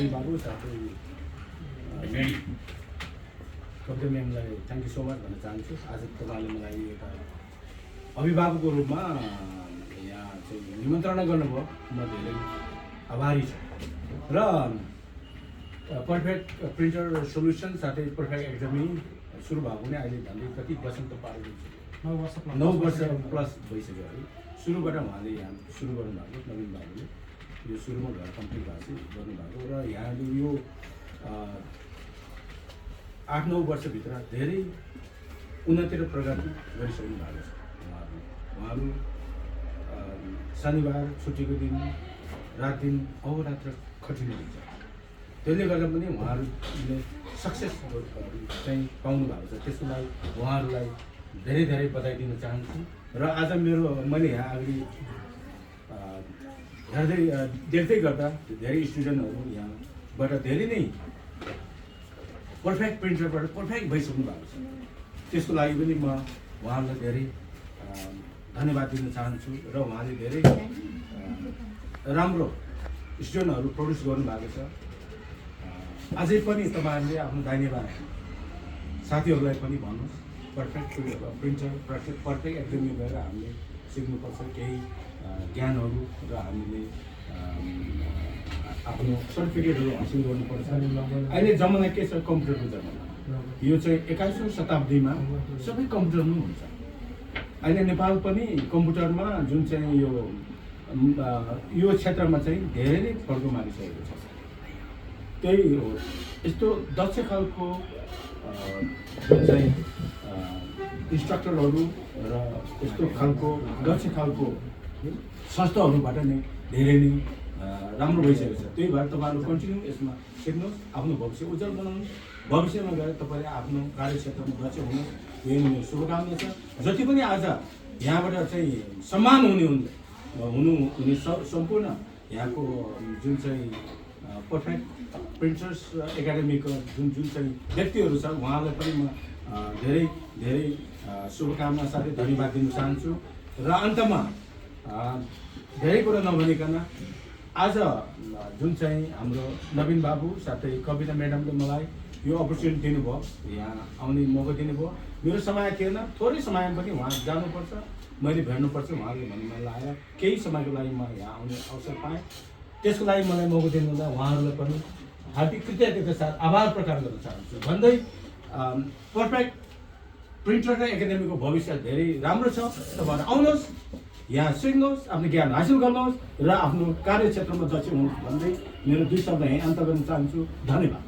नवीन बाबु साथै कविता म्यामलाई thank you so much भन्न चाहन्छु। आज तपाईँले मलाई एउटा अभिभावकको रूपमा यहाँ चाहिँ निमन्त्रणा गर्नुभयो, म धेरै आभारी छु। र पर्फेक्ट प्रिन्टर सोल्युसन साथै पर्फेक्ट एक्जामी सुरु भएको पनि अहिले झन्डै कति वर्ष त पारेको छु, 9 वर्ष प्लस भइसक्यो है। सुरुबाट उहाँले यहाँ सुरु गर्नुभएको, नवीन बाबुले यो सुरुमा घर कम्प्लिट भएको गर्नुभएको र यहाँले यो 8-9 वर्षभित्र धेरै उन्नति र प्रगति गरिसक्नु भएको छ। उहाँहरू शनिबार छुट्टीको दिन रात दिन अहोरात्र खटिनु हुन्छ। त्यसले गर्दा पनि उहाँहरूले सक्सेस चाहिँ पाउनु भएको छ। त्यसको लागि उहाँहरूलाई धेरै धेरै बधाई दिन चाहन्छु। र आज मैले यहाँ अगाडि हेर्दै देख्दै गर्दा धेरै स्टुडेन्टहरू यहाँबाट धेरै नै पर्फेक्ट प्रिन्टरबाट पर्फेक्ट भइसक्नु भएको छ। त्यसको लागि पनि म उहाँहरूलाई धेरै धन्यवाद दिन चाहन्छु। र उहाँले धेरै राम्रो स्टुडेन्टहरू प्रड्युस गर्नुभएको छ। अझै पनि तपाईँहरूले आफ्नो दाहिनेबार साथीहरूलाई पनि भन्नुहोस्, पर्फेक्ट प्रिन्टर पर्फेक्ट एक्जामी गएर हामीले सिक्नुपर्छ केही ज्ञानहरू र हामीले आफ्नो सर्टिफिकेटहरू हासिल गर्नुपर्छ। अहिले जमाना के छ, कम्प्युटरको जमाना। यो चाहिँ 21औं शताब्दीमा सबै कम्प्युटरमै हुन्छ। अहिले नेपाल पनि कम्प्युटरमा जुन चाहिँ यो क्षेत्रमा चाहिँ धेरै नै फड्को मारिसकेको छ। त्यही हो, यस्तो दक्ष खालको जुन चाहिँ इन्स्ट्रक्टरहरू र यस्तो खालको दक्ष खालको संस्थाहरूबाट नै धेरै नै राम्रो भइसकेको छ। त्यही भएर तपाईँहरू कन्टिन्यू यसमा सिक्नुहोस्, आफ्नो भविष्य उज्जवल बनाउनुहोस्। भविष्यमा गएर तपाईँले आफ्नो कार्यक्षेत्रमा दक्ष हुनुहोस्, यही मेरो शुभकामना छ। जति पनि आज यहाँबाट चाहिँ सम्मान हुने सम्पूर्ण यहाँको जुन चाहिँ पर्फेक्ट प्रिन्टर्स एकाडेमीको जुन चाहिँ व्यक्तिहरू छ, उहाँहरूलाई पनि म धेरै धेरै शुभकामना साथै धन्यवाद दिन चाहन्छु। र अन्तमा धेरै कुरा नभनिकन आज जुन चाहिँ हाम्रो नवीन बाबु साथै कविता म्याडमले मलाई यो अपर्च्युनिटी दिनुभयो, यहाँ आउने मौका दिनुभयो। मेरो समय थिएन, थोरै समय पनि उहाँ जानुपर्छ, मैले भेट्नुपर्छ, उहाँले भन्नु लगाएर केही समयको लागि म यहाँ आउने अवसर पाएँ। त्यसको लागि मलाई मौका दिनुहुँदा उहाँहरूलाई पनि हार्दिक कृतज्ञता साथ आभार प्रकट गर्न चाहन्छु भन्दै पर्फेक्ट प्रिन्टर र एकाडेमीको भविष्य धेरै राम्रो छ। तपाईँहरू आउनुहोस्, यहाँ सिक्नुहोस्, आफ्नो ज्ञान हासिल गर्नुहोस् र आफ्नो कार्यक्षेत्रमा दक्ष हुनुहोस् भन्दै मेरो 2 शब्द यहीँ अन्त गर्न चाहन्छु। धन्यवाद।